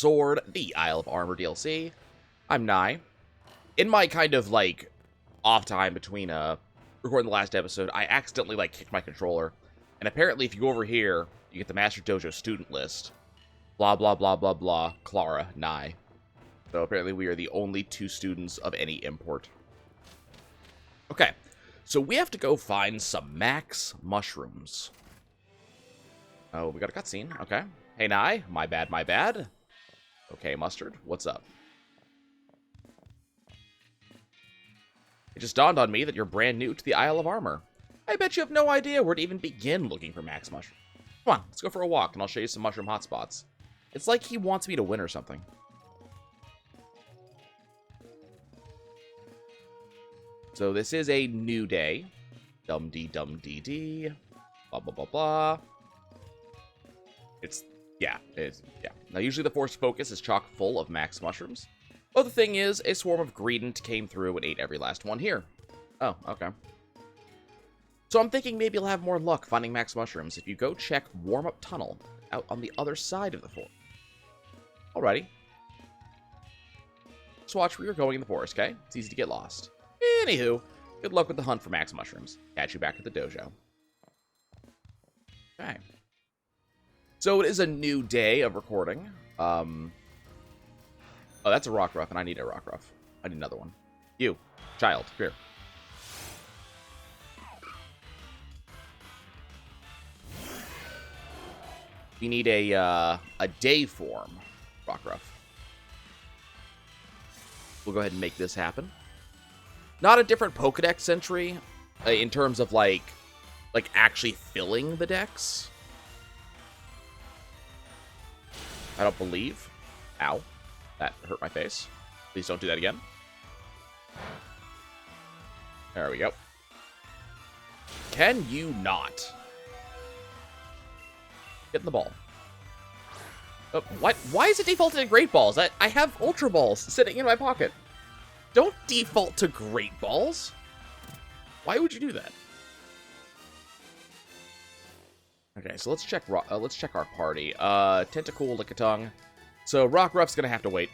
Sword, the Isle of Armor DLC. I'm Nye. In my kind of, like, off time between, recording the last episode, I accidentally, like, kicked my controller. And apparently, if you go over here, you get the Master Dojo student list. Blah, blah, blah, blah, blah. Clara, Nye. So apparently we are the only 2 students of any import. Okay, so we have to go find some max mushrooms. Oh, we got a cutscene. Okay. Hey, Nye. My bad, my bad. Okay, Mustard. What's up? It just dawned on me that you're brand new to the Isle of Armor. I bet you have no idea where to even begin looking for max mushrooms. Come on, let's go for a walk, and I'll show you some mushroom hotspots. It's like he wants me to win or something. So this is a new day. Dum-dee-dum-dee-dee. Blah, blah, blah, blah. Yeah. Now, usually the force focus is chock full of max mushrooms. But the thing is, a swarm of greedent came through and ate every last one here. Oh, okay. So I'm thinking maybe you'll have more luck finding max mushrooms if you go check Warm-Up Tunnel out on the other side of the forest. Alrighty. Just watch where you're going in the forest, okay? It's easy to get lost. Anywho, good luck with the hunt for max mushrooms. Catch you back at the dojo. Okay. So it is a new day of recording. Oh, that's a rock ruff, and I need a rock ruff. I need another one. You, child, here. We need a day form rock ruff. We'll go ahead and make this happen. Not a different Pokedex entry in terms of like actually filling the dex. I don't believe. Ow. That hurt my face. Please don't do that again. There we go. Can you not? Get in the ball. Oh, what? Why is it defaulted to Great Balls? I have Ultra Balls sitting in my pocket. Don't default to Great Balls. Why would you do that? Okay, so let's check our party. Tentacool, Lickitung. So Rock Ruff's gonna have to wait.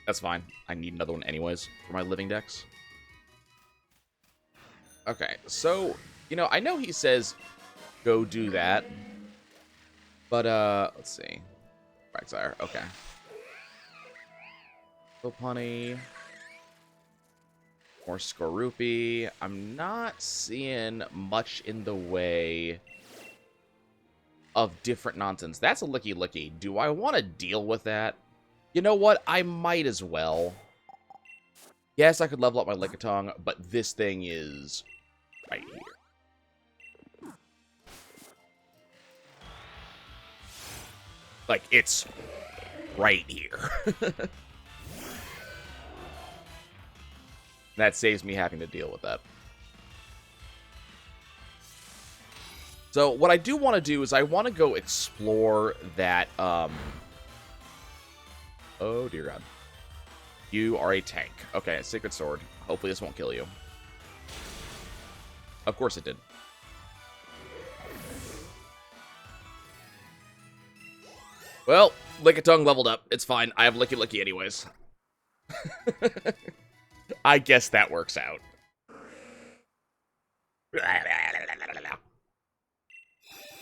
That's fine. I need another one anyways for my living dex. Okay, so I know he says go do that, but let's see. Quagsire, okay. Lopunny. More Skorupi. I'm not seeing much in the way of different nonsense. That's a Licky Licky. Do I want to deal with that? You know what? I might as well. Yes, I could level up my Lickitung, but this thing is right here. Like, it's right here. That saves me having to deal with that. So what I do want to do is I want to go explore that, oh dear God. You are a tank. Okay, Sacred Sword. Hopefully this won't kill you. Of course it did. Well, Lickitung leveled up. It's fine. I have Licky Licky anyways. I guess that works out.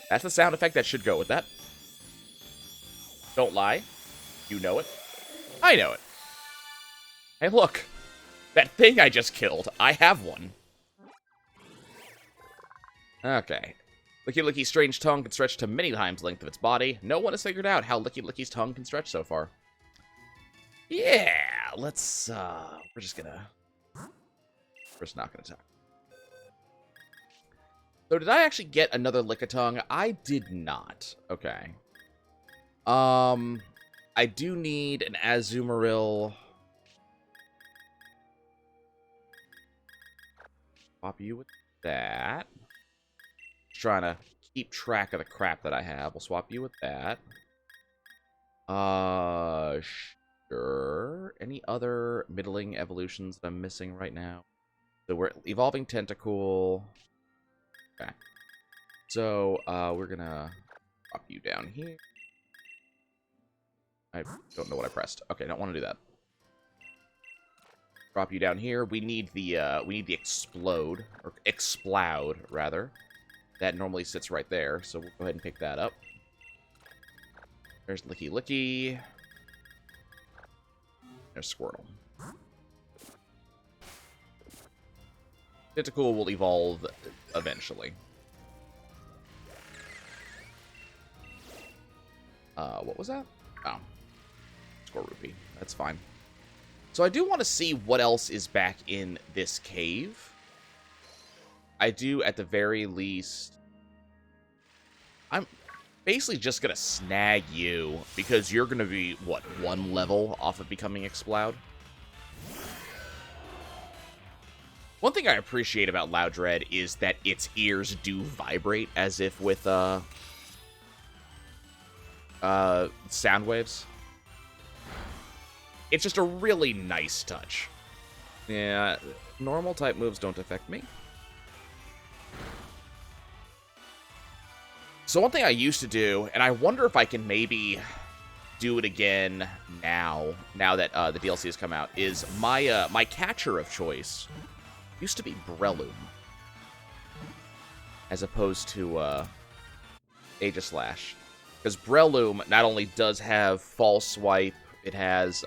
That's the sound effect that should go with that. Don't lie. You know it. I know it. Hey, look. That thing I just killed. I have one. Okay. Licky Licky's strange tongue can stretch to many times the length of its body. No one has figured out how Licky Licky's tongue can stretch so far. Yeah, let's, we're just not gonna talk. So did I actually get another Lickitung? I did not. Okay. I do need an Azumarill. Swap you with that. Just trying to keep track of the crap that I have. We'll swap you with that. Sure. Any other middling evolutions that I'm missing right now? So we're evolving Tentacool. Okay. So, we're gonna drop you down here. I don't know what I pressed. Okay, don't want to do that. Drop you down here. We need the explode, or explode, rather. That normally sits right there, so we'll go ahead and pick that up. There's Licky Licky. There's Squirtle. Tentacool will evolve eventually. What was that? Oh. Squirrupee. That's fine. So I do want to see what else is back in this cave. I do, at the very least... I'm basically just going to snag you, because you're going to be, what, 1 level off of becoming Explode? One thing I appreciate about Loudred is that its ears do vibrate, as if with, sound waves. It's just a really nice touch. Yeah, normal type moves don't affect me. So one thing I used to do, and I wonder if I can maybe do it again now that the DLC has come out, is my my catcher of choice used to be Breloom, as opposed to Aegislash. Because Breloom not only does have False Swipe, it has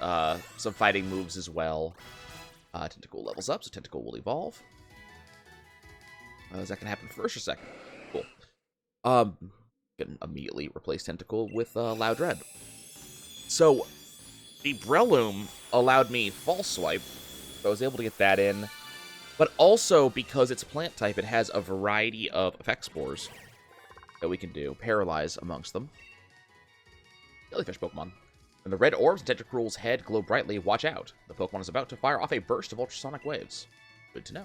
some fighting moves as well. Tentacool levels up, so Tentacool will evolve. Is that going to happen first or second? Cool. Can immediately replace Tentacool with Loudred. So, the Breloom allowed me False Swipe, so I was able to get that in. But also, because it's plant type, it has a variety of effect spores that we can do. Paralyze amongst them. Jellyfish Pokemon. When the red orbs in Tentacool's head glow brightly, watch out. The Pokemon is about to fire off a burst of ultrasonic waves. Good to know.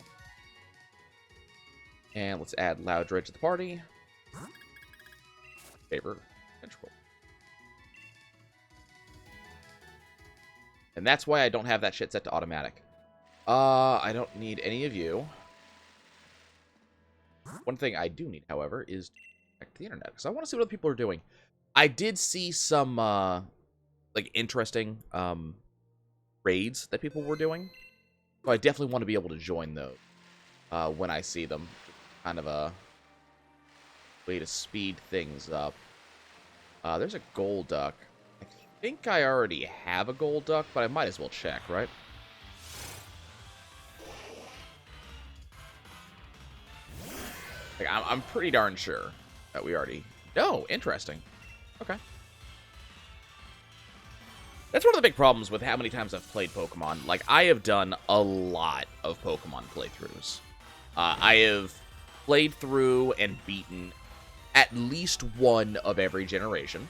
And let's add Loudred to the party. Favorite Tentacool. And that's why I don't have that shit set to automatic. I don't need any of you. One thing I do need, however, is to check the internet, because I want to see what other people are doing. I did see some, like, interesting, raids that people were doing. So I definitely want to be able to join those, when I see them. Kind of a way to speed things up. There's a Golduck. I think I already have a Golduck, but I might as well check, right? Like, I'm pretty darn sure that we already... Oh, interesting. Okay. That's one of the big problems with how many times I've played Pokemon. Like, I have done a lot of Pokemon playthroughs. I have played through and beaten at least one of every generation.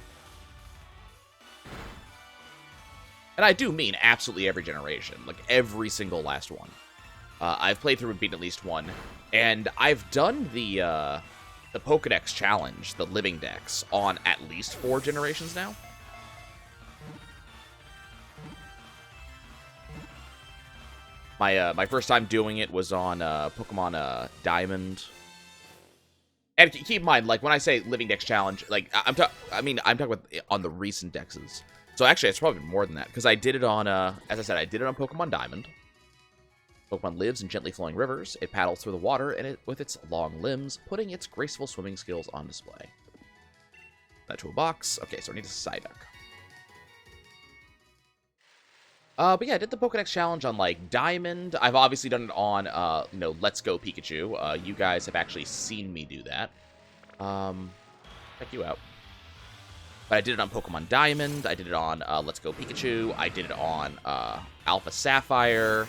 And I do mean absolutely every generation. Like, every single last one. I've played through and beaten at least one. And I've done the Pokedex challenge, the Living Dex, on at least 4 generations now. My first time doing it was on Pokemon Diamond. And keep in mind, like, when I say Living Dex challenge, like, I'm talking about on the recent dexes. So actually, it's probably more than that, because I did it on, as I said, I did it on Pokemon Diamond. Pokemon lives in gently flowing rivers. It paddles through the water and with its long limbs, putting its graceful swimming skills on display. That to a box. Okay, so I need a Psyduck. But yeah, I did the Pokedex challenge on, like, Diamond. I've obviously done it on, you know, Let's Go Pikachu. You guys have actually seen me do that. Check you out. But I did it on Pokemon Diamond. I did it on Let's Go Pikachu. I did it on Alpha Sapphire.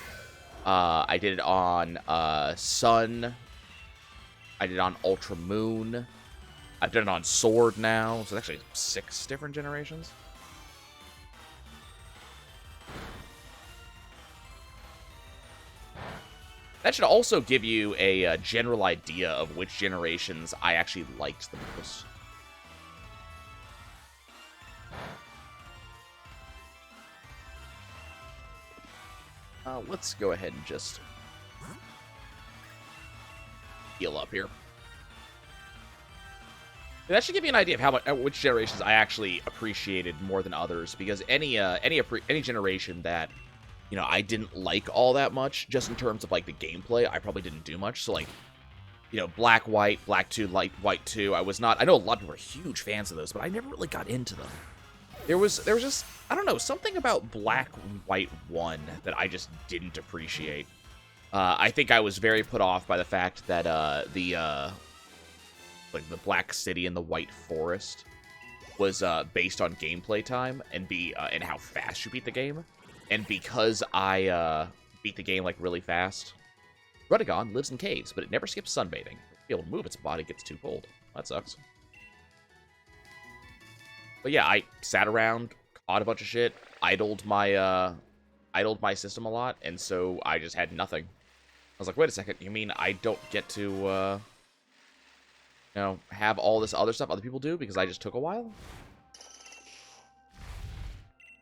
I did it on Sun. I did it on Ultra Moon. I've done it on Sword now. So it's actually 6 different generations. That should also give you a general idea of which generations I actually liked the most. Let's go ahead and just heal up here. That should give you an idea of how much, which generations I actually appreciated more than others, because any generation that, you know, I didn't like all that much, just in terms of, like, the gameplay, I probably didn't do much. So, like, you know, Black, White, Black 2, Light, White 2, I was not, I know a lot of people are huge fans of those, but I never really got into them. There was just, I don't know, something about Black, White 1 that I just didn't appreciate. I think I was very put off by the fact that, like, the Black City and the White Forest was, based on gameplay time and and how fast you beat the game. And because I, beat the game, like, really fast, Rudigon lives in caves, but it never skips sunbathing. To be able to move its body gets too cold. That sucks. But yeah, I sat around, caught a bunch of shit, idled my system a lot, and so I just had nothing. I was like, wait a second, you mean I don't get to, you know, have all this other stuff other people do because I just took a while?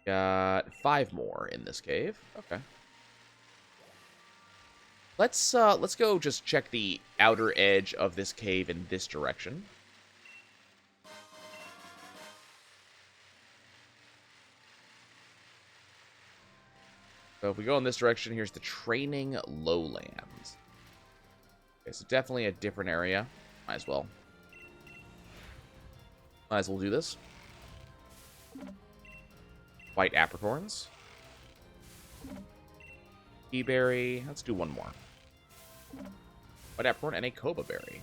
Got 5 more in this cave. Okay. Let's go just check the outer edge of this cave in this direction. So if we go in this direction, here's the Training Lowlands. Okay, so definitely a different area. Might as well. Might as well do this. White apricorns. Berry. Let's do one more. White apricorn and a Koba berry.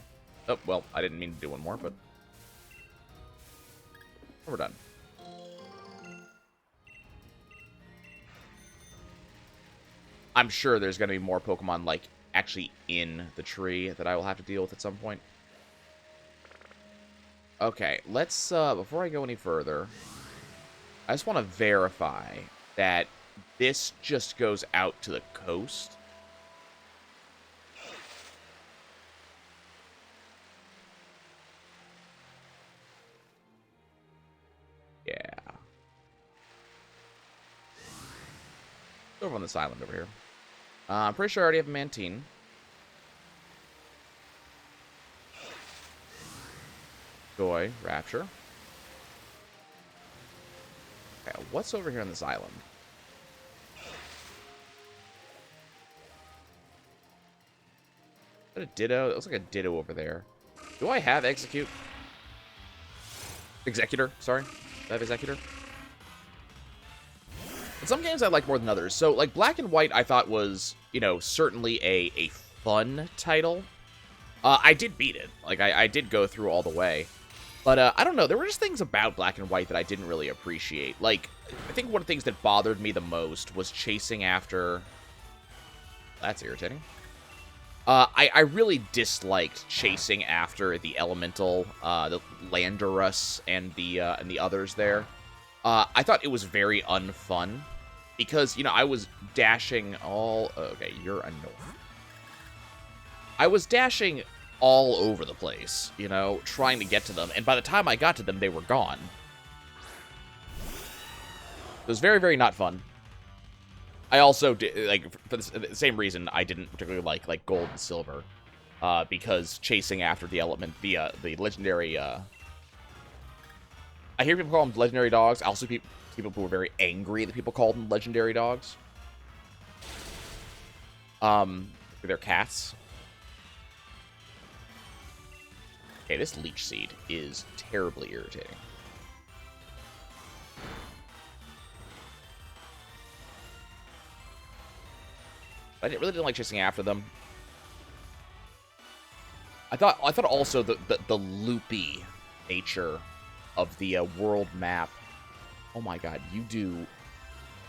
Oh, well, I didn't mean to do one more, but we're done. I'm sure there's going to be more Pokemon, like, actually in the tree that I will have to deal with at some point. Okay, let's, before I go any further, I just want to verify that this just goes out to the coast. Yeah. Over on this island over here. I'm pretty sure I already have a Mantine. Joy, Rapture. Okay, what's over here on this island? Is that a Ditto? It looks like a Ditto over there. Do I have Execute? Executor, sorry. Do I have Executor? In some games I like more than others. So, like, Black and White I thought was, you know, certainly a fun title. I did beat it. Like, I did go through all the way. But, I don't know. There were just things about Black and White that I didn't really appreciate. Like, I think one of the things that bothered me the most was chasing after... That's irritating. I really disliked chasing after the Elemental, the Landorus, and the others there. I thought it was very unfun. Because, you know, I was dashing all... Okay, you're annoying. I was dashing all over the place, you know, trying to get to them. And by the time I got to them, they were gone. It was very, very not fun. I also, like, for the same reason, I didn't particularly like Gold and Silver. Because chasing after the the legendary... I hear people call them legendary dogs. I also people who were very angry that people called them legendary dogs. They're cats. Okay, this Leech Seed is terribly irritating. I really didn't like chasing after them. I thought also the loopy nature of the world map. Oh my god, you do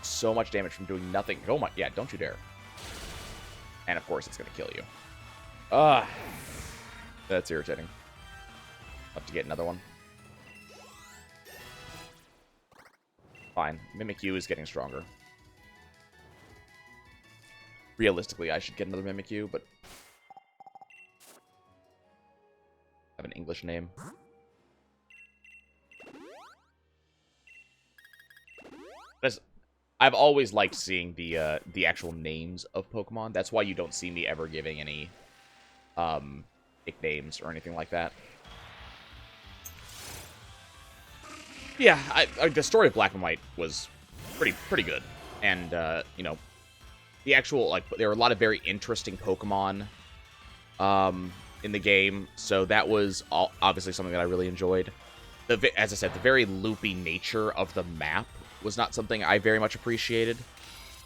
so much damage from doing nothing. Oh my, yeah, don't you dare. And of course, it's gonna kill you. That's irritating. I'll have to get another one. Fine. Mimikyu is getting stronger. Realistically, I should get another Mimikyu, but... I have an English name. I've always liked seeing the actual names of Pokemon. That's why you don't see me ever giving any nicknames or anything like that. Yeah, the story of Black and White was pretty good. And, you know, the actual, like, there were a lot of very interesting Pokemon in the game, so that was obviously something that I really enjoyed. As I said, the very loopy nature of the map was not something I very much appreciated.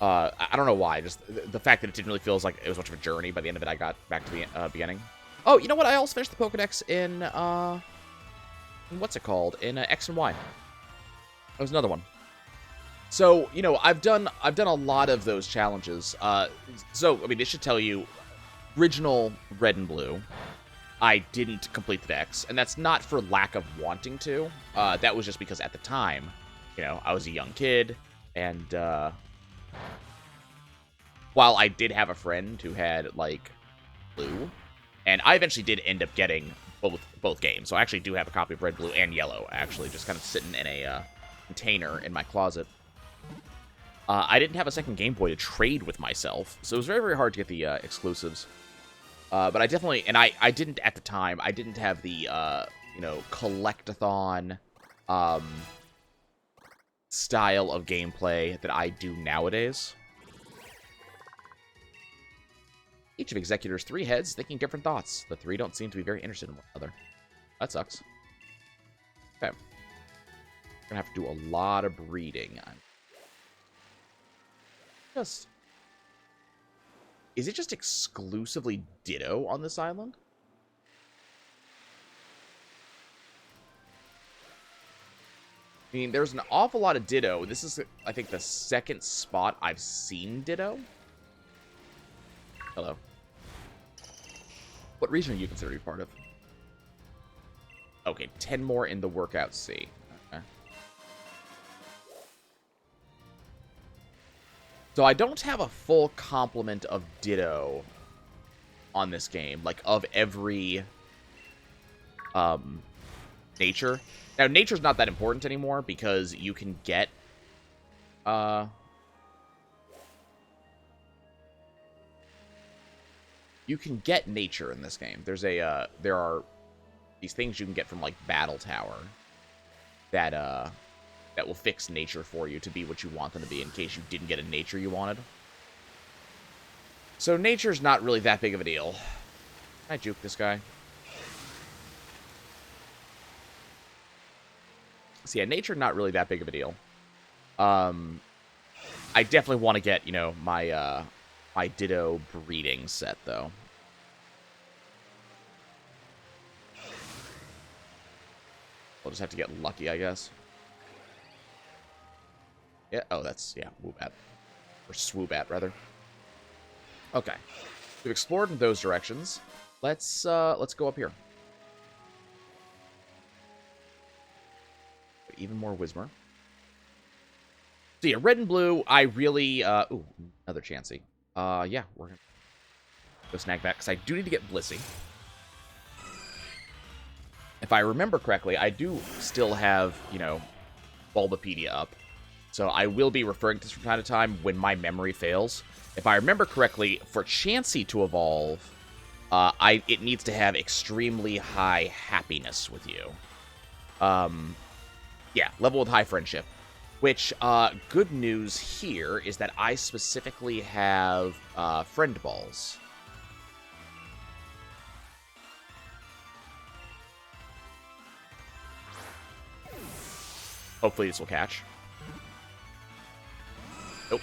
I don't know why, just the fact that it didn't really feel like it was much of a journey. By the end of it, I got back to the beginning. Oh, you know what? I also finished the Pokedex in, what's it called? In X and Y. That was another one. So, you know, I've done a lot of those challenges. So, I mean, this should tell you, original Red and Blue, I didn't complete the Dex, and that's not for lack of wanting to. That was just because at the time, you know, I was a young kid, and while I did have a friend who had, like, Blue, and I eventually did end up getting both games, so I actually do have a copy of Red, Blue, and Yellow, actually, just kind of sitting in a container in my closet. I didn't have a second Game Boy to trade with myself, so it was very, very hard to get the exclusives. But I definitely, and I didn't at the time, I didn't have the, you know, collect-a-thon style of gameplay that I do nowadays. Each of Executor's 3 heads thinking different thoughts. The 3 don't seem to be very interested in one another. That sucks. Okay. We're gonna have to do a lot of breeding. Is it just exclusively Ditto on this island? I mean, there's an awful lot of Ditto. This is, I think, the second spot I've seen Ditto. Hello. What region are you considered to be part of? Okay, 10 more in the Workout Sea. Okay. So I don't have a full complement of Ditto on this game, like of every nature. Now, nature's not that important anymore because you can get nature in this game. There's a there are these things you can get from like Battle Tower that that will fix nature for you to be what you want them to be in case you didn't get a nature you wanted. So nature's not really that big of a deal. Can I juke this guy? So yeah, nature not really that big of a deal. I definitely want to get, you know, my my Ditto breeding set though. We'll just have to get lucky, I guess. Yeah, oh, that's, yeah, Woobat. Or Swoobat, rather. Okay. We've explored in those directions. Let's go up here. Even more Whismur. So yeah, Red and Blue, I really, ooh, another Chansey. Yeah, we're gonna go snag that, because I do need to get Blissey. If I remember correctly, I do still have, you know, Bulbapedia up. So I will be referring to this from time to time when my memory fails. If I remember correctly, for Chansey to evolve, it needs to have extremely high happiness with you. Yeah, level with high friendship. Which, good news here is that I specifically have friend balls. Hopefully this will catch. Nope.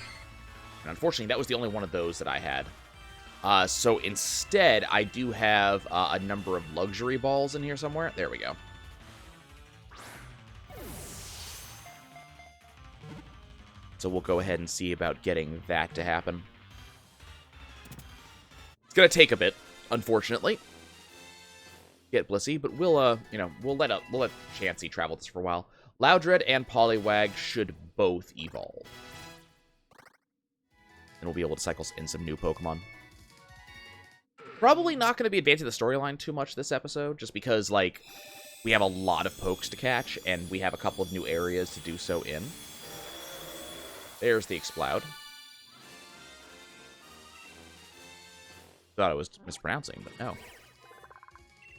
And unfortunately, that was the only one of those that I had. So instead, I do have a number of luxury balls in here somewhere. There we go. So we'll go ahead and see about getting that to happen. It's gonna take a bit, unfortunately. Get Blissey, but we'll you know, we'll let Chansey travel this for a while. Loudred and Poliwag should both evolve. And we'll be able to cycle in some new Pokemon. Probably not going to be advancing the storyline too much this episode, just because, like, we have a lot of pokes to catch, and we have a couple of new areas to do so in. There's the Exploud. Thought I was mispronouncing, but no.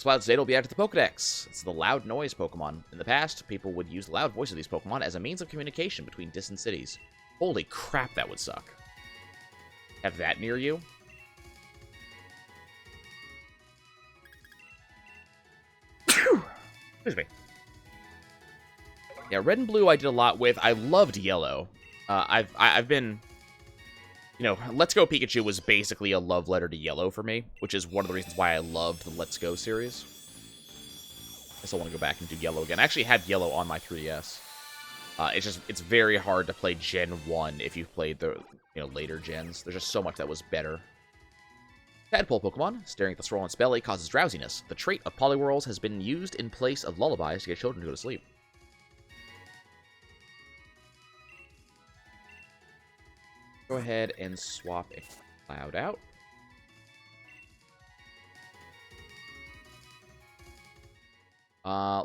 Cloud's data will be added to the Pokedex. It's the loud noise Pokemon. In the past, people would use the loud voice of these Pokemon as a means of communication between distant cities. Holy crap, that would suck. Have that near you? Excuse me. Yeah, red and blue I did a lot with. I loved yellow. I've been... You know, Let's Go Pikachu was basically a love letter to yellow for me, which is one of the reasons why I loved the Let's Go series. I still want to go back and do yellow again. I actually had yellow on my 3DS. It's very hard to play Gen 1 if you've played the, later gens. There's just so much that was better. Tadpole Pokemon, staring at the swirl on its belly, causes drowsiness. The trait of Poliwhirls has been used in place of lullabies to get children to go to sleep. Go ahead and swap a Cloud out.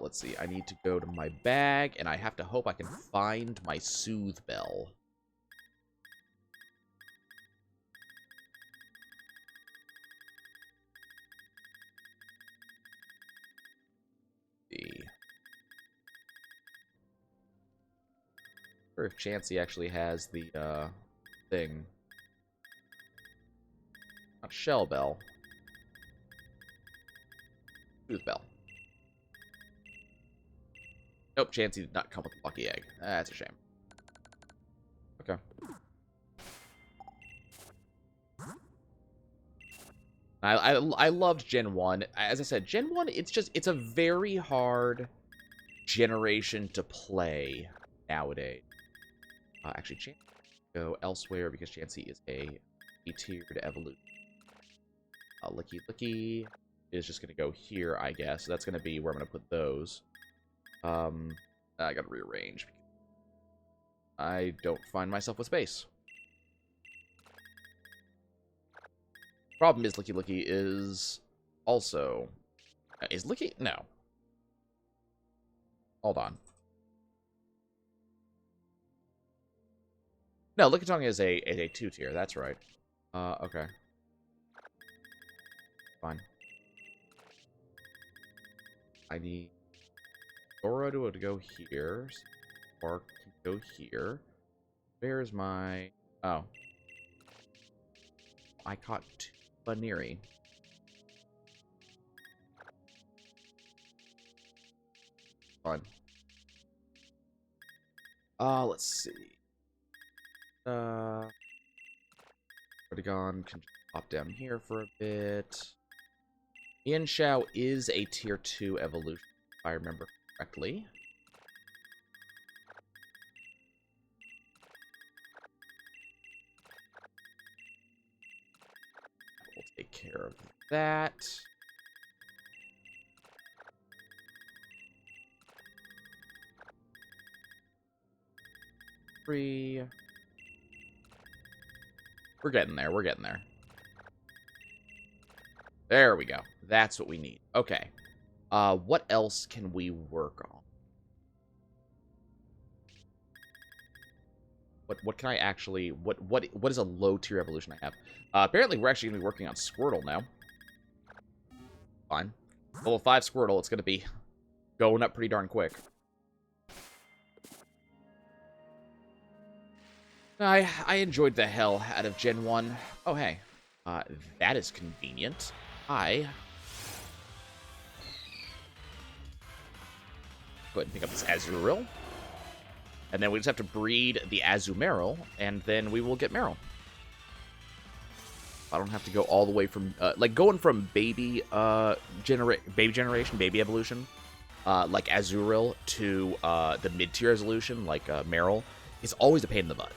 Let's see. I need to go to my bag, and I have to hope I can find my Soothe Bell. See. Or if Chansey actually has the, thing. Not Shell Bell. Soothe Bell. Nope, Chansey did not come with a lucky egg. That's a shame. Okay. I loved Gen 1. As I said, Gen 1, it's a very hard generation to play nowadays. Actually, Chansey go elsewhere because Chansey is a tiered evolution. Licky Licky is just going to go here, I guess. So that's going to be where I'm going to put those. I got to rearrange. I don't find myself with space. Problem is, Licky Licky is also... Is Licky... No. Hold on. No, Lickitung is a 2-tier. That's right. Okay. Fine. I need Dora to go here. Spark can go here. Where's my... Oh. I caught Baneri. Fun. Let's see. Vertigon can pop down here for a bit. Mienshao is a tier 2 evolution, if I remember correctly. We'll take care of that. Three. We're getting there. We're getting there. There we go. That's what we need. Okay. What else can we work on? What can I actually... What is a low-tier evolution I have? Apparently, we're actually going to be working on Squirtle now. Fine. Level 5 Squirtle, it's going to be going up pretty darn quick. I enjoyed the hell out of Gen 1. Oh, hey. That is convenient. Go ahead and pick up this Azurill. And then we just have to breed the Azumarill, and then we will get Marill. I don't have to go all the way from... like, going from baby generation, baby evolution, like Azurill, to the mid-tier evolution, like Marill, is always a pain in the butt.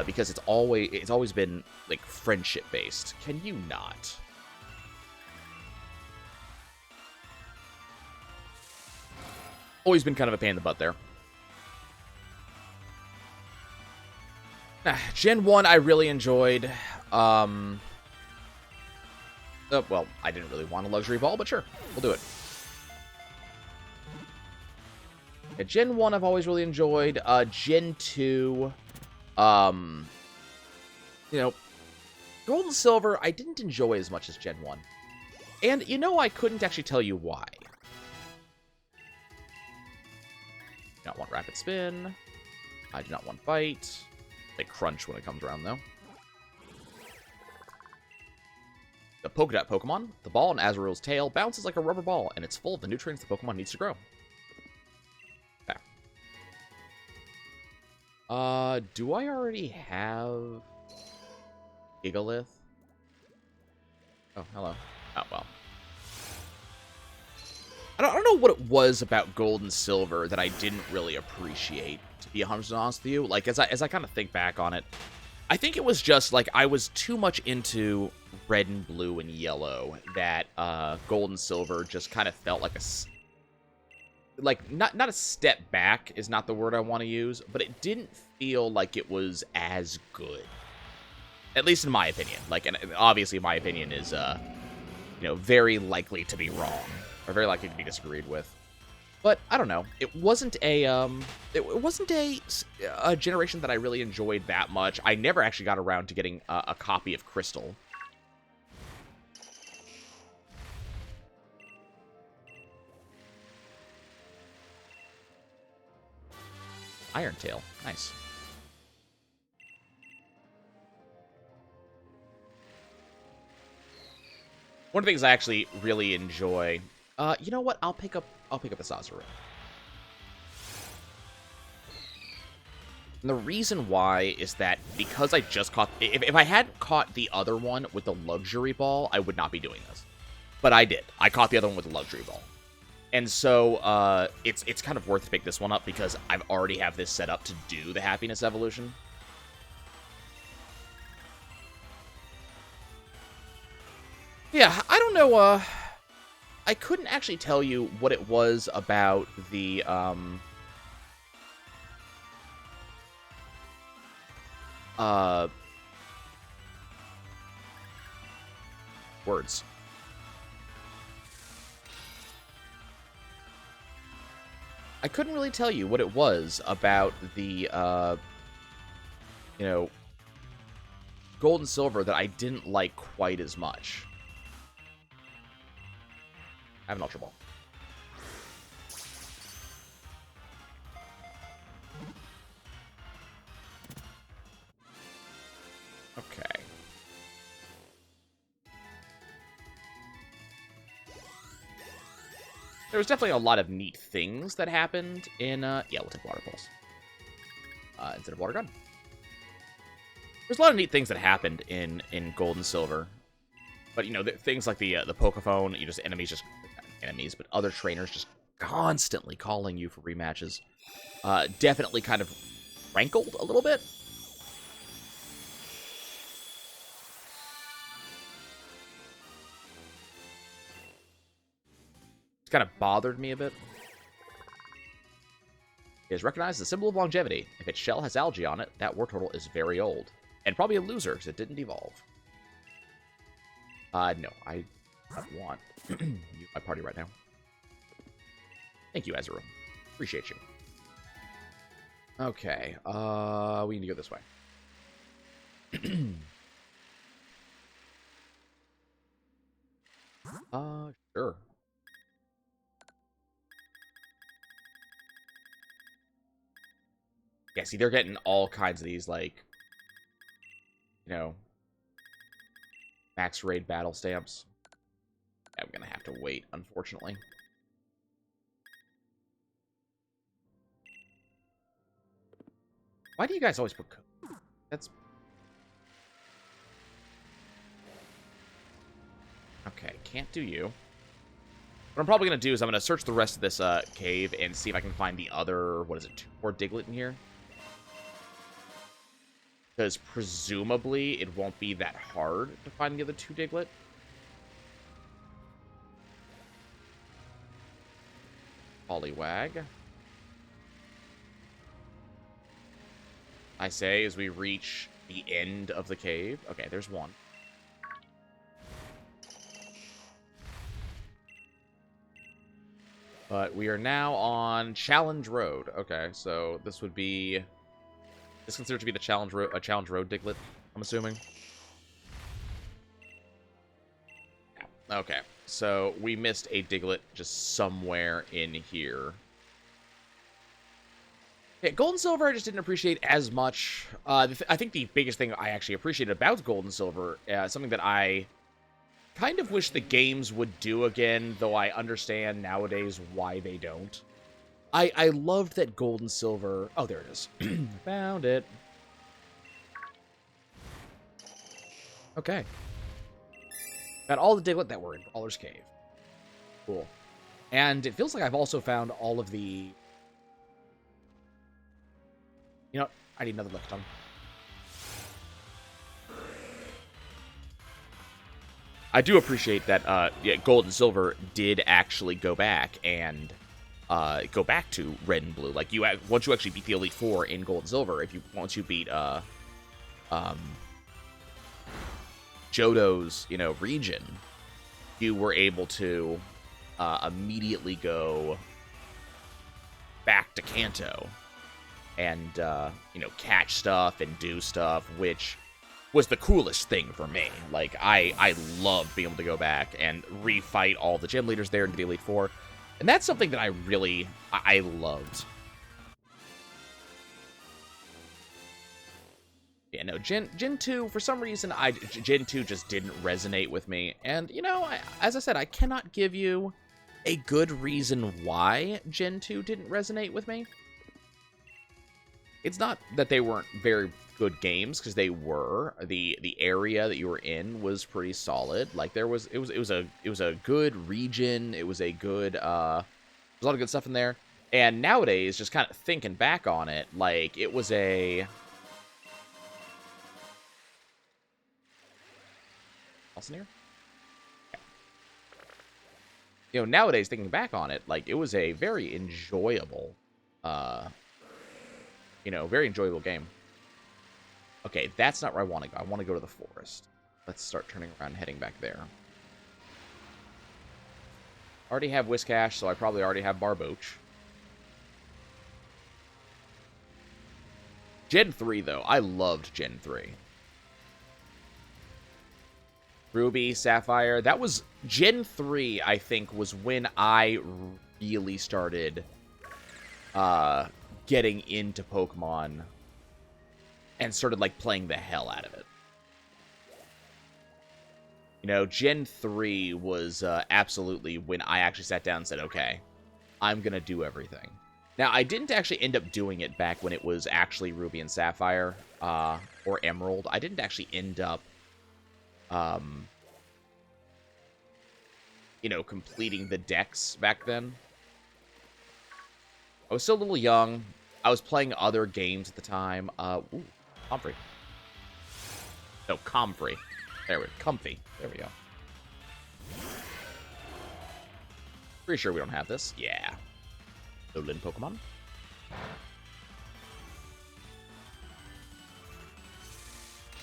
Because it's always been, like, friendship-based. Can you not? Always been kind of a pain in the butt there. Gen 1 I really enjoyed. Well, I didn't really want a luxury ball, but sure, we'll do it. Yeah, Gen 1 I've always really enjoyed. Gen 2... Gold and Silver, I didn't enjoy as much as Gen 1. And, you know, I couldn't actually tell you why. Not want Rapid Spin. I do not want Bite. They crunch when it comes around, though. The Polka Dot Pokemon. The ball in Azrael's tail bounces like a rubber ball, and it's full of the nutrients the Pokemon needs to grow. Okay. Do I already have Gigalith? Oh, hello. Oh, well. I don't know what it was about Gold and Silver that I didn't really appreciate, to be 100% honest with you. Like, as I kind of think back on it, I think it was just, like, I was too much into Red and Blue and Yellow that Gold and Silver just kind of felt like not a step back is not the word I want to use, but it didn't feel like it was as good. At least in my opinion. Like, and obviously my opinion is, you know, very likely to be wrong. Or very likely to be disagreed with. But, I don't know. It wasn't a generation that I really enjoyed that much. I never actually got around to getting a copy of Crystal. Iron Tail. Nice. One of the things I actually really enjoy... you know what? I'll pick up the Sazerac. And the reason why is that because I just caught... If I hadn't caught the other one with the Luxury Ball, I would not be doing this. But I did. I caught the other one with the Luxury Ball. And so, it's kind of worth to pick this one up because I already have this set up to do the Happiness Evolution. Yeah, I don't know, I couldn't actually tell you what it was about the, words. I couldn't really tell you what it was about the, you know, Gold and Silver that I didn't like quite as much. I have an Ultra Ball. Okay. There was definitely a lot of neat things that happened in, yeah, we'll take Water Pulse. Instead of Water Gun. There's a lot of neat things that happened in Gold and Silver. But, you know, things like the Pokephone, you just, enemies, but other trainers just constantly calling you for rematches. Definitely kind of rankled a little bit. It's kind of bothered me a bit. It is recognized as a symbol of longevity. If its shell has algae on it, that Wartortle is very old. And probably a loser, because it didn't evolve. No, I don't want you my party right now. Thank you, Ezreal. Appreciate you. Okay, we need to go this way. Sure. Yeah, see, they're getting all kinds of these, like, you know, max raid battle stamps. I'm gonna have to wait, unfortunately. Why do you guys always put code? That's... Okay, can't do you. What I'm probably gonna do is I'm gonna search the rest of this cave and see if I can find the other, what is it, 2 more Diglett in here? Because presumably it won't be that hard to find the other 2 Diglett. Poliwag. I say as we reach the end of the cave. Okay, there's one. But we are now on Challenge Road. Okay, so this would be... This is considered to be the Challenge Road Diglett, I'm assuming. Yeah, okay. So we missed a Diglett just somewhere in here. Yeah, Gold and Silver I just didn't appreciate as much. I think the biggest thing I actually appreciated about Gold and Silver, something that I kind of wish the games would do again, though I understand nowadays why they don't. I loved that Gold and Silver... Oh, there it is. Found it. Okay. Got all the Diglett that were in Brawler's Cave. Cool. And it feels like I've also found all of the... You know, I need another Lickitung. I do appreciate that yeah, Gold and Silver did actually go back and go back to Red and Blue. Like, once you actually beat the Elite Four in Gold and Silver, once you beat Johto's, region, you were able to immediately go back to Kanto and, catch stuff and do stuff, which was the coolest thing for me. Like, I loved being able to go back and refight all the gym leaders there into the Elite Four. And that's something that I loved. Yeah, no, Gen 2, for some reason, Gen 2 just didn't resonate with me. And, as I said, I cannot give you a good reason why Gen 2 didn't resonate with me. It's not that they weren't very good games, because they were. The area that you were in was pretty solid. Like, it was a good region. It was a good there's a lot of good stuff in there. And nowadays, just kind of thinking back on it, like, it was a... Else in here? Yeah. Nowadays, thinking back on it, like, it was a very enjoyable, very enjoyable game. Okay, that's not where I want to go. I want to go to the forest. Let's start turning around and heading back there. Already have Whiscash, so I probably already have Barboach. Gen 3, though. I loved Gen 3. Ruby, Sapphire. That was... Gen 3, I think, was when I really started getting into Pokemon and started, like, playing the hell out of it. Gen 3 was absolutely when I actually sat down and said, okay, I'm going to do everything. Now, I didn't actually end up doing it back when it was actually Ruby and Sapphire, or Emerald. I didn't actually end up, completing the decks back then. I was still a little young. I was playing other games at the time. Ooh, Comfrey. No, Comfrey. There we go. Comfy. There we go. Pretty sure we don't have this. Yeah. Lowland Pokemon.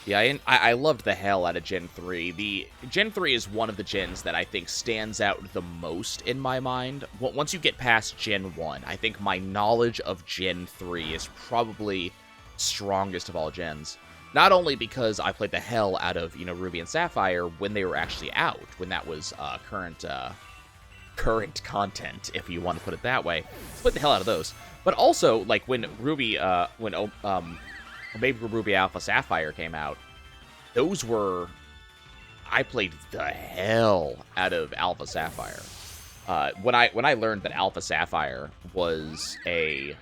Yeah, I loved the hell out of Gen 3. The Gen 3 is one of the gens that I think stands out the most in my mind. Once you get past Gen 1, I think my knowledge of Gen 3 is probably strongest of all gens. Not only because I played the hell out of, Ruby and Sapphire when they were actually out, when that was current content, if you want to put it that way. Played the hell out of those. But also, like, when Maybe Ruby Alpha Sapphire came out, those were... I played the hell out of Alpha Sapphire. When I learned that Alpha Sapphire was a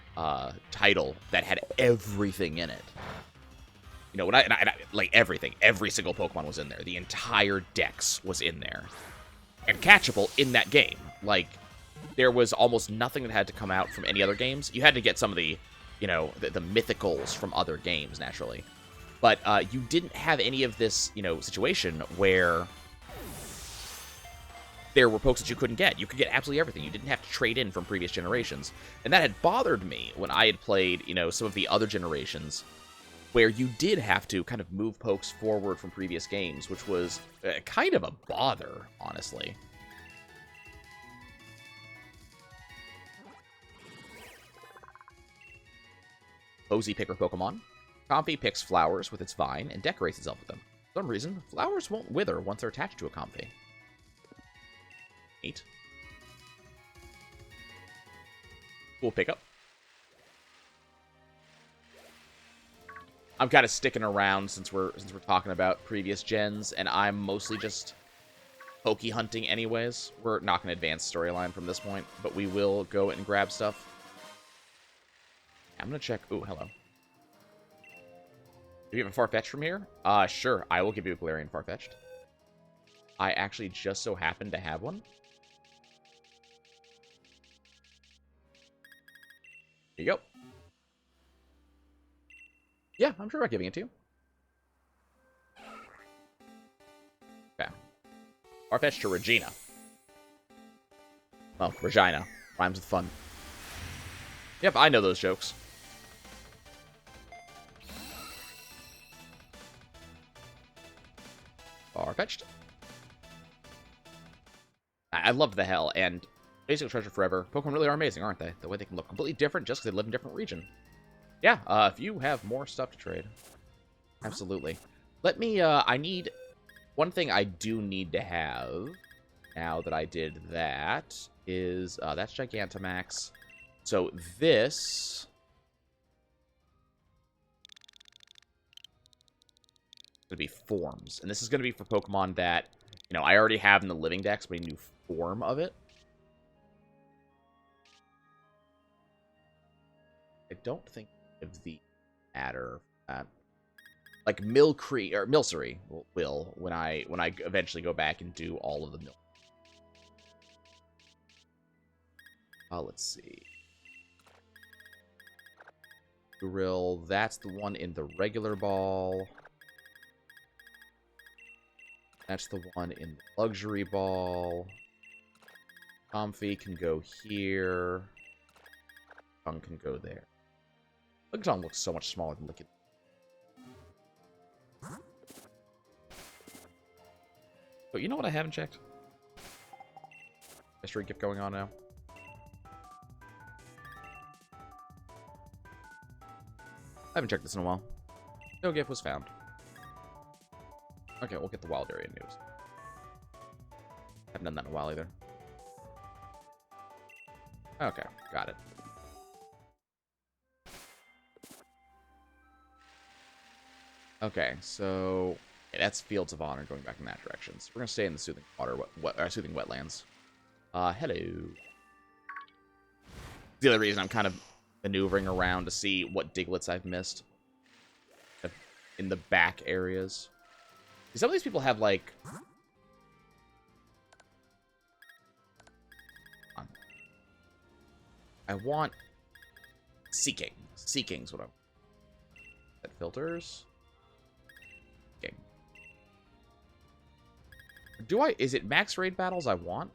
title that had everything in it. When I like everything, every single Pokemon was in there. The entire Dex was in there. And catchable in that game. Like, there was almost nothing that had to come out from any other games. You had to get some of the the mythicals from other games, naturally. But you didn't have any of this, situation where there were pokes that you couldn't get. You could get absolutely everything. You didn't have to trade in from previous generations. And that had bothered me when I had played, some of the other generations, where you did have to kind of move pokes forward from previous games, which was kind of a bother, honestly. Posy Picker Pokemon. Comfey picks flowers with its vine and decorates itself with them. For some reason, flowers won't wither once they're attached to a Comfey. Neat. Cool pickup. I'm kind of sticking around since we're talking about previous gens, and I'm mostly just pokey hunting anyways. We're not going to advance storyline from this point, but we will go and grab stuff. I'm going to check. Ooh, hello. Do you have a Farfetch'd from here? Sure. I will give you a Galarian Farfetch'd. I actually just so happen to have one. Here you go. Yeah, I'm sure about giving it to you. Okay. Farfetch'd to Regina. Oh, Regina. Rhymes with fun. Yep, I know those jokes. Farfetch'd. I love the hell, and Basic Treasure Forever. Pokemon really are amazing, aren't they? The way they can look completely different just because they live in a different region. Yeah, if you have more stuff to trade. Absolutely. Let me, I need... One thing I do need to have, now that I did that, is, that's Gigantamax. So this... going to be forms. And this is going to be for Pokemon that, you know, I already have in the Living Dex, but a new form of it. I don't think of the matter like Milcree or Milcery will when I eventually go back and do all of the milk. Let's see. Grill, that's the one in the regular ball. That's the one in the luxury ball. Comfy can go here. Tongue can go there. Lickitung looks so much smaller than Lickit. But you know what I haven't checked? Mystery gift going on now. I haven't checked this in a while. No gift was found. Okay, we'll get the wild area news. Haven't done that in a while either. Okay, got it. Okay, so yeah, that's Fields of Honor going back in that direction. So we're gonna stay in the Soothing Water, Soothing Wetlands. Hello. The other reason I'm kind of maneuvering around to see what Digletts I've missed in the back areas. Some of these people have like. I want Seeking. Seeking's what I'm. That filters. Do I? Is it max raid battles I want?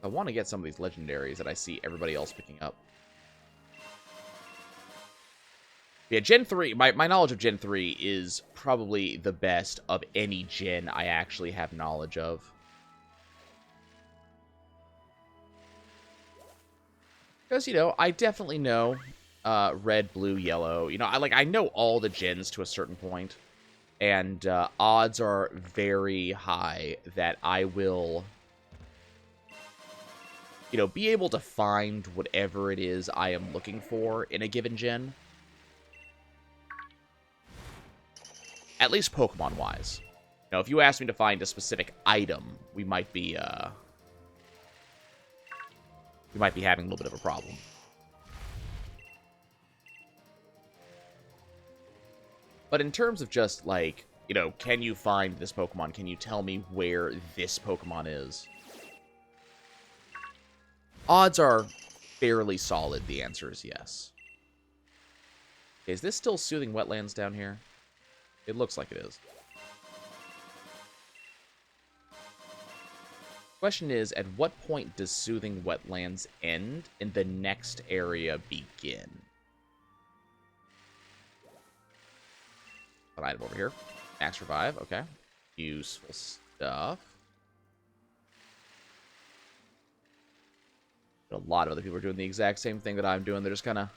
I want to get some of these legendaries that I see everybody else picking up. Yeah, Gen 3, my knowledge of Gen 3 is probably the best of any gen I actually have knowledge of. Because, you know, I definitely know red, blue, yellow. You know, I know all the gens to a certain point. And odds are very high that I will, you know, be able to find whatever it is I am looking for in a given gen. At least Pokemon-wise. Now, if you ask me to find a specific item, we might be having a little bit of a problem. But in terms of just, like, you know, can you find this Pokemon? Can you tell me where this Pokemon is? Odds are fairly solid. The answer is yes. Is this still Soothing Wetlands down here? It looks like it is. Question is, at what point does Soothing Wetlands end and the next area begin? An item over here. Max Revive, okay. Useful stuff. A lot of other people are doing the exact same thing that I'm doing. They're just kind of...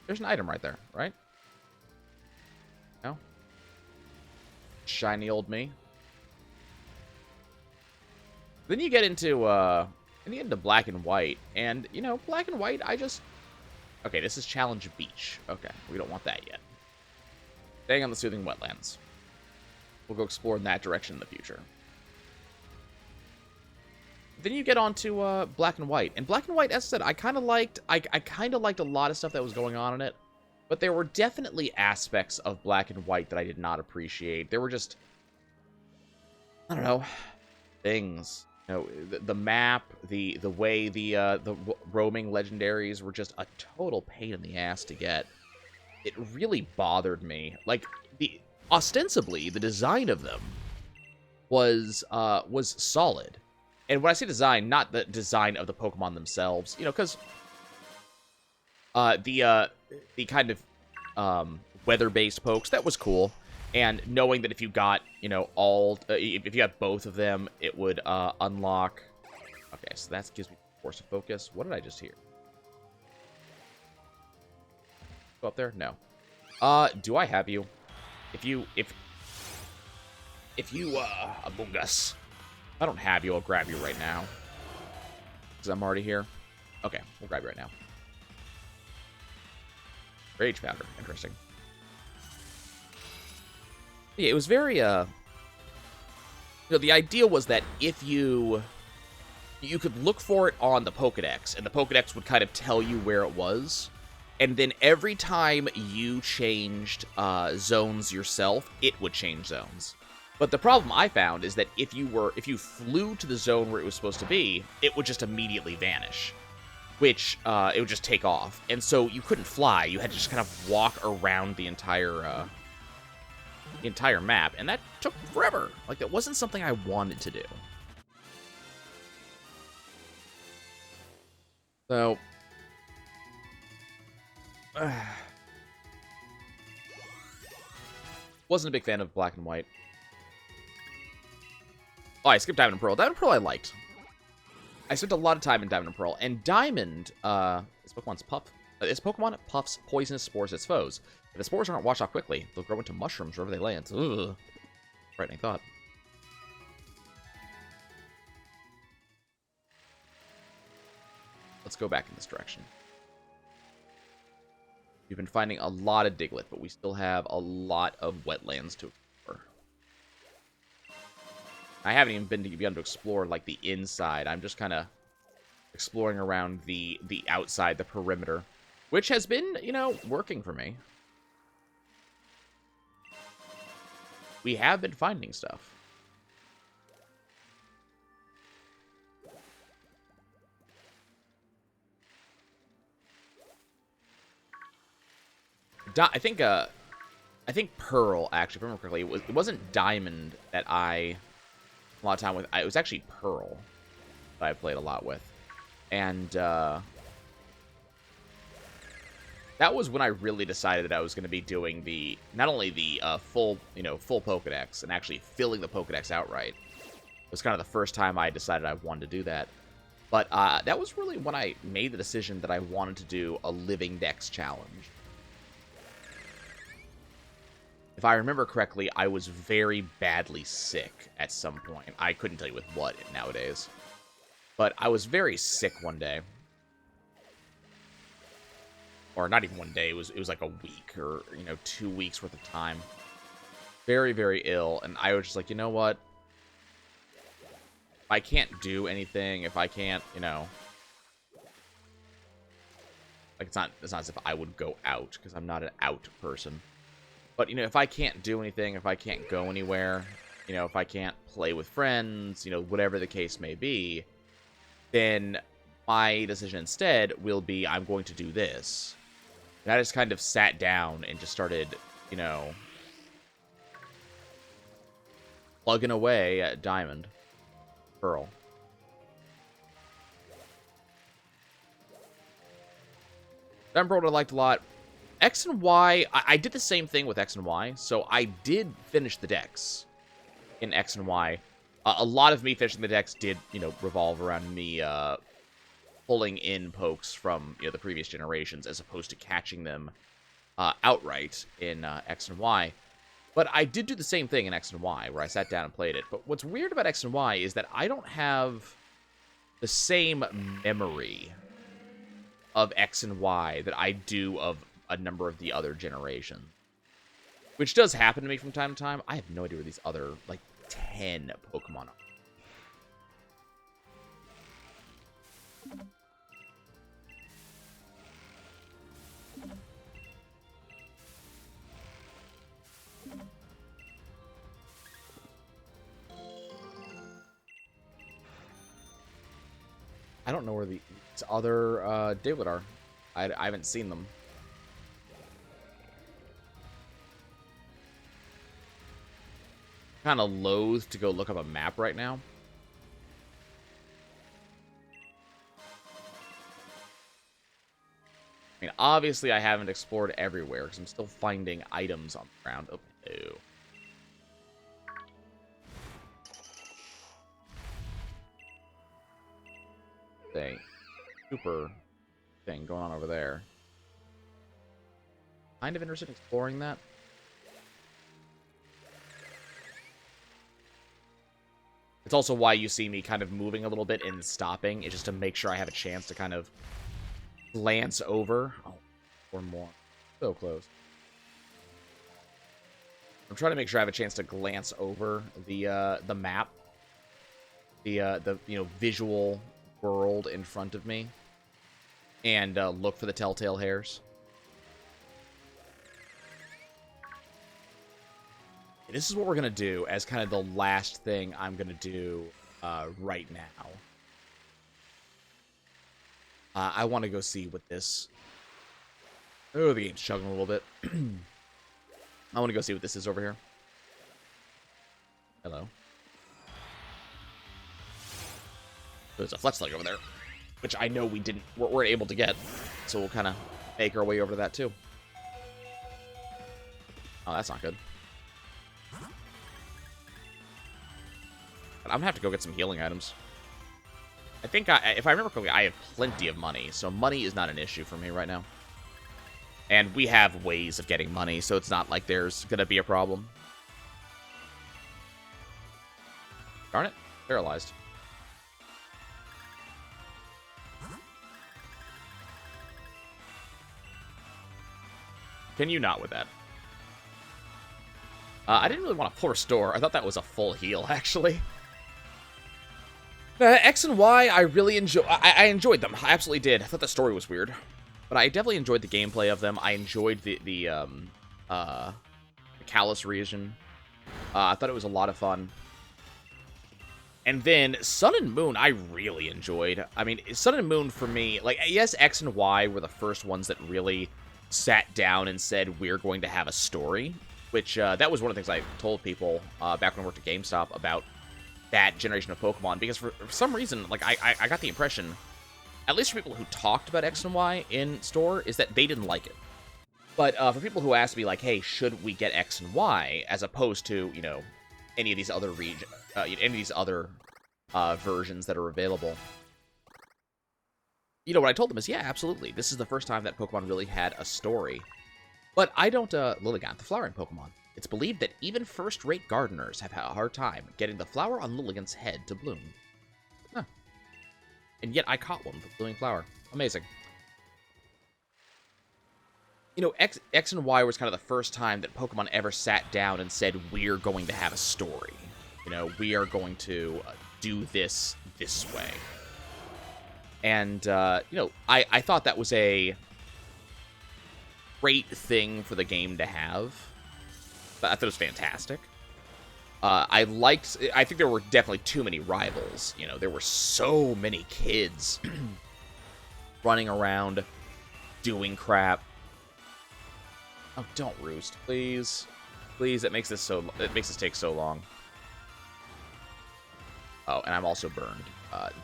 There's an item right there, right? No? Shiny old me. Then you get into, black and white. And, you know, black and white, I just... Okay, this is Challenge Beach. Okay, we don't want that yet. Staying on the Soothing Wetlands. We'll go explore in that direction in the future. Then you get on to black and white. And black and white, as I said, I kind of liked a lot of stuff that was going on in it. But there were definitely aspects of black and white that I did not appreciate. There were just, I don't know, things. You know, the map, the way the roaming legendaries were just a total pain in the ass to get. It really bothered me. Like, ostensibly, the design of them was solid. And when I say design, not the design of the Pokemon themselves, you know, because the kind of weather-based pokes, that was cool. And knowing that if you got, you know, if you got both of them, it would unlock. Okay, so that gives me Force of Focus. What did I just hear? Go up there? No. Do I have you? If you Abungus. If I don't have you, I'll grab you right now. Because I'm already here. Okay, we'll grab you right now. Rage Powder. Interesting. Yeah, it was very, you know, the idea was that if you could look for it on the Pokedex, and the Pokedex would kind of tell you where it was, and then every time you changed zones yourself, it would change zones. But the problem I found is that if you flew to the zone where it was supposed to be, it would just immediately vanish, which it would just take off. And so you couldn't fly. You had to just kind of walk around the entire map, and that took forever. Like, that wasn't something I wanted to do. So, wasn't a big fan of black and white. Oh, I skipped Diamond and Pearl. Diamond and Pearl I liked. I spent a lot of time in Diamond and Pearl. And Diamond, this Pokemon puffs poisonous spores at its foes. If the spores aren't washed off quickly, they'll grow into mushrooms wherever they land. Ugh. Frightening thought. Let's go back in this direction. We've been finding a lot of Diglett, but we still have a lot of wetlands to explore. I haven't even begun to explore, like, the inside. I'm just kind of exploring around the outside, the perimeter, which has been, you know, working for me. We have been finding stuff. I think Pearl, actually, if I remember correctly, it wasn't Diamond that a lot of time with. It was actually Pearl that I played a lot with. And that was when I really decided that I was going to be doing not only the full Pokedex and actually filling the Pokedex outright. It was kind of the first time I decided I wanted to do that. But that was really when I made the decision that I wanted to do a Living Dex challenge. If I remember correctly, I was very badly sick at some point. I couldn't tell you with what nowadays. But I was very sick one day. Or not even one day, it was like a week or, 2 weeks worth of time. Very, very ill, and I was just like, you know what? If I can't do anything, if I can't, like, it's not as if I would go out, because I'm not an out person. But, if I can't do anything, if I can't go anywhere, if I can't play with friends, whatever the case may be, then my decision instead will be, I'm going to do this. And I just kind of sat down and just started, plugging away at Diamond. Pearl. Diamond Pearl I liked a lot. X and Y, I did the same thing with X and Y, so I did finish the decks in X and Y, A lot of me fishing the decks did, revolve around me pulling in pokes from, the previous generations as opposed to catching them outright in X and Y. But I did do the same thing in X and Y, where I sat down and played it. But what's weird about X and Y is that I don't have the same memory of X and Y that I do of a number of the other generations. Which does happen to me from time to time. I have no idea where these other, 10 Pokemon are. I don't know where these other Diglett are. I haven't seen them. Kind of loath to go look up a map right now. I mean, obviously I haven't explored everywhere because I'm still finding items on the ground. Oh, no. Super thing going on over there. Kind of interested in exploring that. It's also why you see me kind of moving a little bit and stopping. It's just to make sure I have a chance to kind of glance over. Oh, or more. So close. I'm trying to make sure I have a chance to glance over the map. The visual world in front of me. And look for the telltale hairs. This is what we're going to do as kind of the last thing I'm going to do right now. I want to go see what this... Oh, the game's chugging a little bit. I want to go see what this is over here. Hello. There's a Fletchling over there, which I know we weren't able to get. So we'll kind of make our way over to that too. Oh, that's not good. I'm gonna have to go get some healing items. I think, if I remember correctly, I have plenty of money, so money is not an issue for me right now. And we have ways of getting money, so it's not like there's gonna be a problem. Darn it. Paralyzed. Can you not with that? I didn't really want to pull restore. I thought that was a full heal, actually. X and Y, I really I enjoyed them. I absolutely did. I thought the story was weird. But I definitely enjoyed the gameplay of them. I enjoyed the Kalos region. I thought it was a lot of fun. And then Sun and Moon, I really enjoyed. I mean, Sun and Moon for me, yes, X and Y were the first ones that really sat down and said, we're going to have a story. Which, that was one of the things I told people back when I worked at GameStop about that generation of Pokemon. Because for some reason, I got the impression, at least for people who talked about X and Y in store, is that they didn't like it. But for people who asked me, hey, should we get X and Y, as opposed to, any of these other versions that are available. What I told them is, yeah, absolutely. This is the first time that Pokemon really had a story. But I don't, Lilligant, the flowering Pokemon. It's believed that even first-rate gardeners have had a hard time getting the flower on Lilligant's head to bloom. Huh. And yet I caught one with a blooming flower. Amazing. X and Y was kind of the first time that Pokemon ever sat down and said, we're going to have a story. We are going to do this way. And, I thought that was a great thing for the game to have. I thought it was fantastic. I think there were definitely too many rivals. There were so many kids running around doing crap. Oh, don't roost, please. Please, it makes this take so long. Oh, and I'm also burned.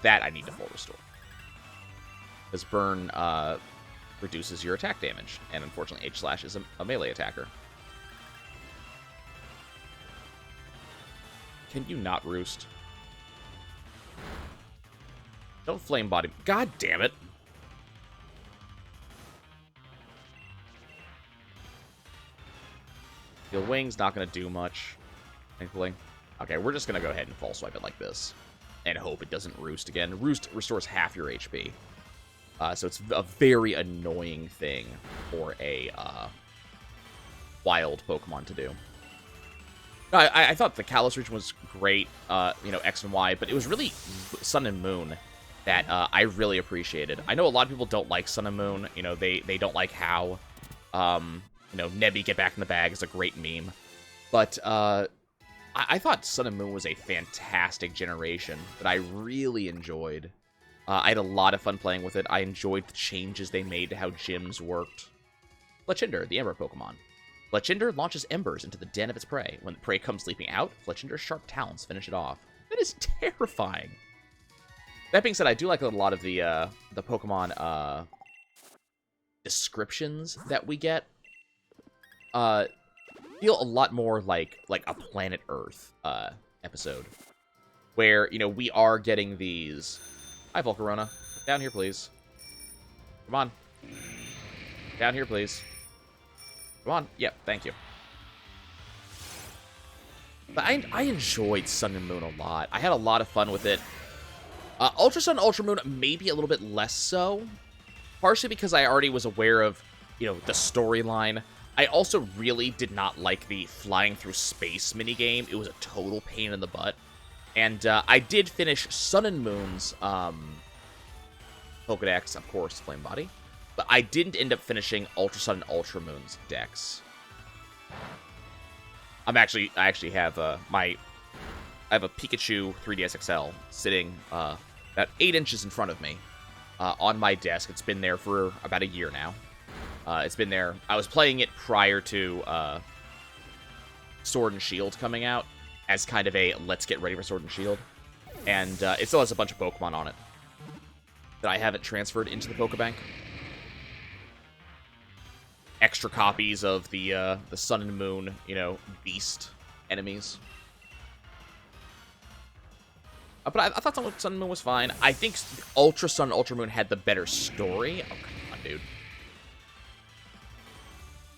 That I need to full restore. Because burn reduces your attack damage, and unfortunately H-Slash is a melee attacker. Can you not roost? Don't flame body. God damn it. Steel Wings, not going to do much, thankfully. Okay, we're just going to go ahead and Fall Swipe it like this. And hope it doesn't Roost again. Roost restores half your HP. So it's a very annoying thing for a wild Pokemon to do. I thought the Kalos region was great, you know, X and Y, but it was really Sun and Moon that I really appreciated. I know a lot of people don't like Sun and Moon. You know, they don't like how, you know, Nebby Get Back in the Bag is a great meme. But I thought Sun and Moon was a fantastic generation that I really enjoyed. I had a lot of fun playing with it. I enjoyed the changes they made to how gyms worked. Fletchinder, the Ember Pokemon. Fletchinder launches embers into the den of its prey. When the prey comes leaping out, Fletchinder's sharp talons finish it off. That is terrifying. That being said, I do like a lot of the Pokemon descriptions that we get. Feel a lot more like a Planet Earth episode, where, you know, we are getting these. Hi, Volcarona. Down here, please. Come on. Down here, please. Come on. Yep, thank you. But I enjoyed Sun and Moon a lot. I had a lot of fun with it. Ultra Sun, Ultra Moon, maybe a little bit less so. Partially because I already was aware of, you know, the storyline. I also really did not like the flying through space minigame. It was a total pain in the butt. And I did finish Sun and Moon's Pokedex, of course, Flame Body. But I didn't end up finishing Ultra Sun and Ultra Moon's decks. I actually have I have a Pikachu 3DS XL sitting about 8 inches in front of me on my desk. It's been there for about a year now. It's been there. I was playing it prior to Sword and Shield coming out as kind of a let's get ready for Sword and Shield. And it still has a bunch of Pokemon on it that I haven't transferred into the Pokebank. Extra copies of the Sun and Moon, you know, beast enemies. But I thought Sun and Moon was fine. I think Ultra Sun, Ultra Moon had the better story. Oh, come on, dude.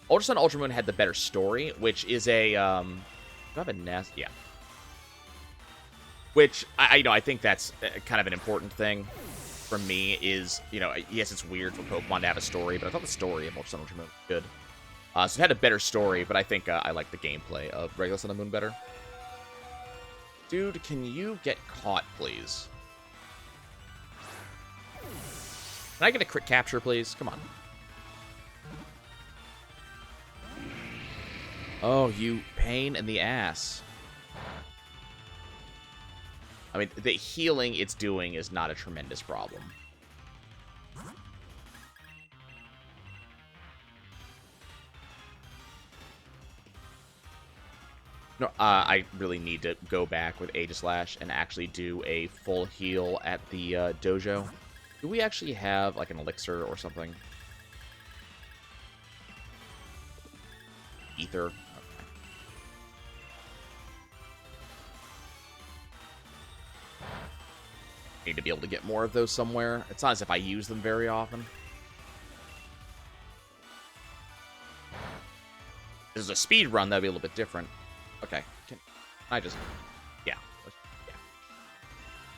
Ultra Sun, Ultra Moon had the better story, which is a, do I have a nest? Yeah. Which, I think that's kind of an important thing for me is, you know, yes, it's weird for Pokemon to have a story, but I thought the story of Ultra Sun, Ultra Moon was good. So it had a better story, but I think I like the gameplay of regular Sun and Moon better. Dude, can you get caught, please? Can I get a crit capture, please? Come on. Oh, you pain in the ass. I mean, the healing it's doing is not a tremendous problem. No, I really need to go back with Aegislash and actually do a full heal at the dojo. Do we actually have, like, an elixir or something? Ether. Okay. Need to be able to get more of those somewhere. It's not as if I use them very often. If this is a speed run, that'd be a little bit different. Okay, can I just... Yeah.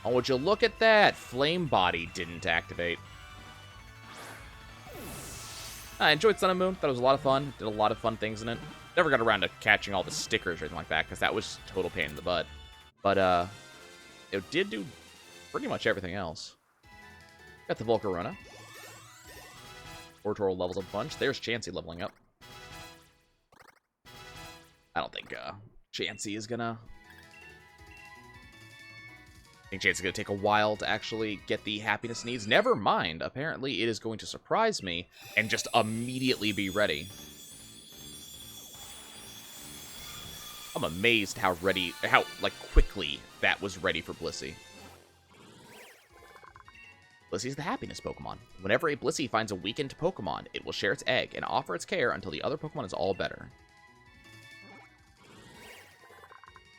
Oh, would you look at that? Flame Body didn't activate. I enjoyed Sun and Moon. Thought it was a lot of fun. Did a lot of fun things in it. Never got around to catching all the stickers or anything like that, because that was total pain in the butt. But, it did do pretty much everything else. Got the Volcarona. Ortoro levels up a bunch. There's Chansey leveling up. I don't think Chansey is gonna... I think Chansey's gonna take a while to actually get the happiness needs. Never mind. Apparently, it is going to surprise me and just immediately be ready. I'm amazed how quickly that was ready for Blissey. Blissey is the happiness Pokemon. Whenever a Blissey finds a weakened Pokemon, it will share its egg and offer its care until the other Pokemon is all better.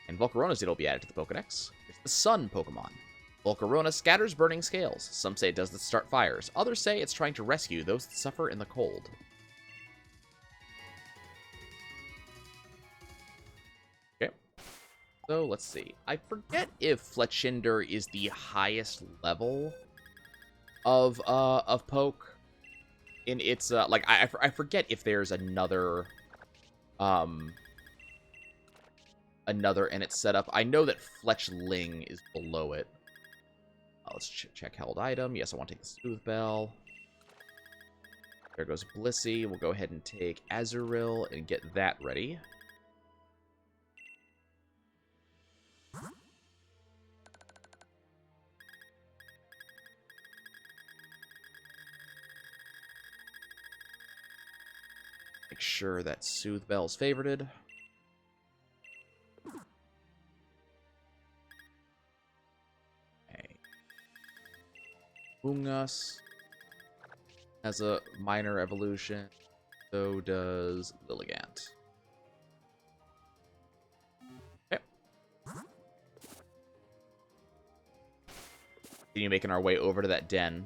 And Volcarona's it'll be added to the Pokedex. It's the Sun Pokemon. Volcarona scatters burning scales. Some say it does this to start fires. Others say it's trying to rescue those that suffer in the cold. Okay. So, let's see. I forget if Fletchinder is the highest level of Poke. In its, like, I forget if there's another in its setup. I know that Fletchling is below it. Let's check held item. Yes, I want to take the Smooth Bell. There goes Blissey. We'll go ahead and take Azurill and get that ready. Make sure that Soothe Bell's favorited. Bungus has a minor evolution. So does Lilligant. Okay. Continue making our way over to that den.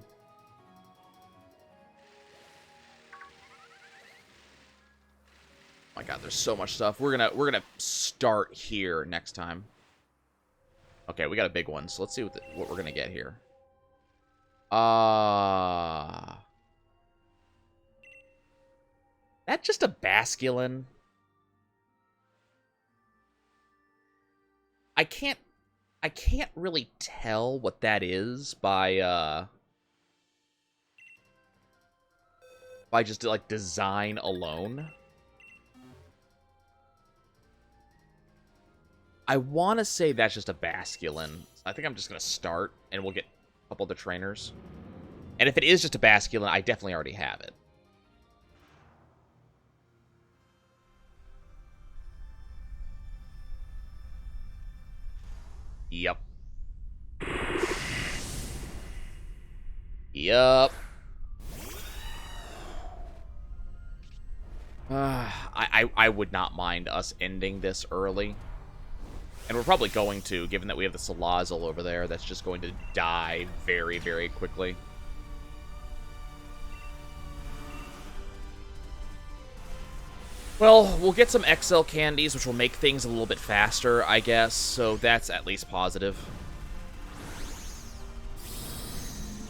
Oh my god, there's so much stuff. We're gonna start here next time. Okay, we got a big one, so let's see what we're gonna get here. That just a Basculin? I can't really tell what that is by just like design alone. I want to say that's just a Basculin. I think I'm just going to start, and we'll get a couple of the trainers. And if it is just a Basculin, I definitely already have it. Yep. Yep. I would not mind us ending this early. And we're probably going to, given that we have the Salazzle over there that's just going to die very, very quickly. Well, we'll get some XL candies, which will make things a little bit faster, I guess, so that's at least positive.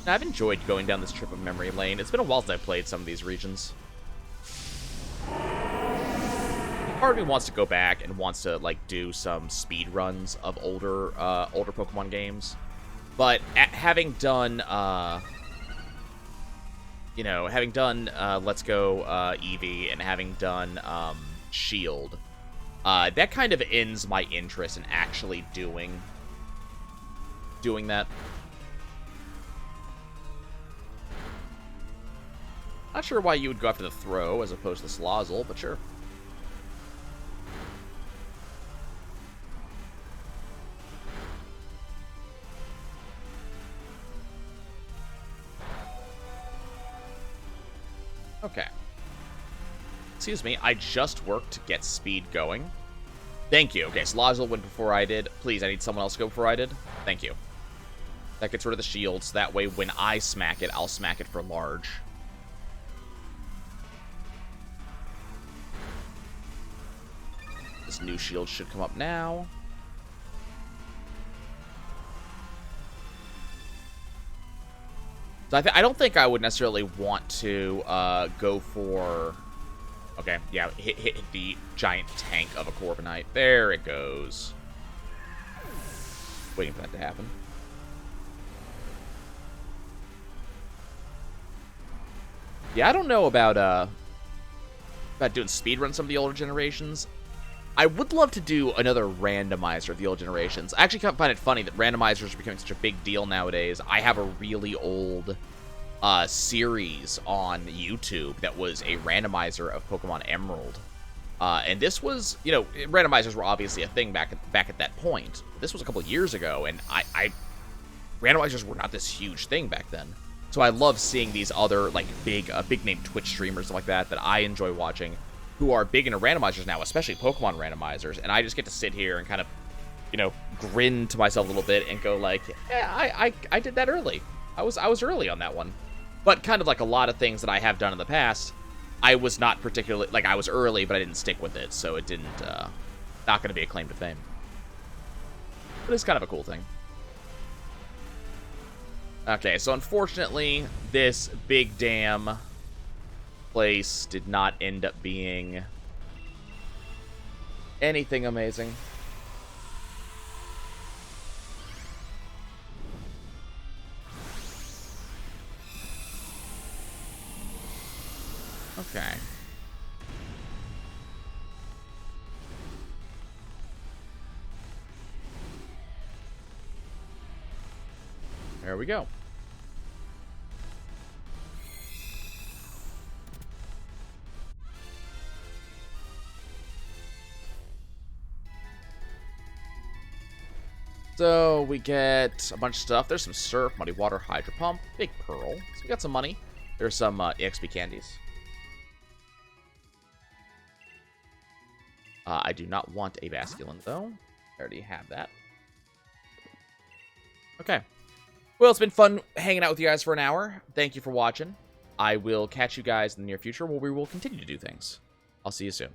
I've enjoyed going down this trip of memory lane. It's been a while since I've played some of these regions. Part of me wants to go back and wants to like do some speed runs of older Pokemon games, but having done Let's Go Eevee and having done Shield, that kind of ends my interest in actually doing that. Not sure why you would go after the throw as opposed to Salazzle, but sure. Okay. Excuse me, I just worked to get speed going. Thank you. Okay, Salazzle went before I did. Please, I need someone else to go before I did. Thank you. That gets rid of the shield, so that way when I smack it, I'll smack it for large. This new shield should come up now. So I don't think I would necessarily want to go for... Okay, yeah, hit the giant tank of a Corviknight. There it goes. Waiting for that to happen. Yeah, I don't know about doing speedrun some of the older generations. I would love to do another randomizer of the old generations. I actually find it funny that randomizers are becoming such a big deal nowadays. I have a really old series on YouTube that was a randomizer of Pokemon Emerald. And this was, you know, randomizers were obviously a thing back at that point. This was a couple years ago, and randomizers were not this huge thing back then. So I love seeing these other, like, big name Twitch streamers like that I enjoy watching, who are big into randomizers now, especially Pokemon randomizers, and I just get to sit here and kind of, you know, grin to myself a little bit and go like, yeah, I did that early. I was early on that one. But kind of like a lot of things that I have done in the past, I was not particularly, like, I was early, but I didn't stick with it, so it didn't, not going to be a claim to fame. But it's kind of a cool thing. Okay, so unfortunately, this big dam place did not end up being anything amazing. Okay. There we go. So we get a bunch of stuff. There's some surf, muddy water, hydro pump, big pearl. So we got some money. There's some EXP candies. I do not want a basculin, though. I already have that. Okay. Well, it's been fun hanging out with you guys for an hour. Thank you for watching. I will catch you guys in the near future where we will continue to do things. I'll see you soon.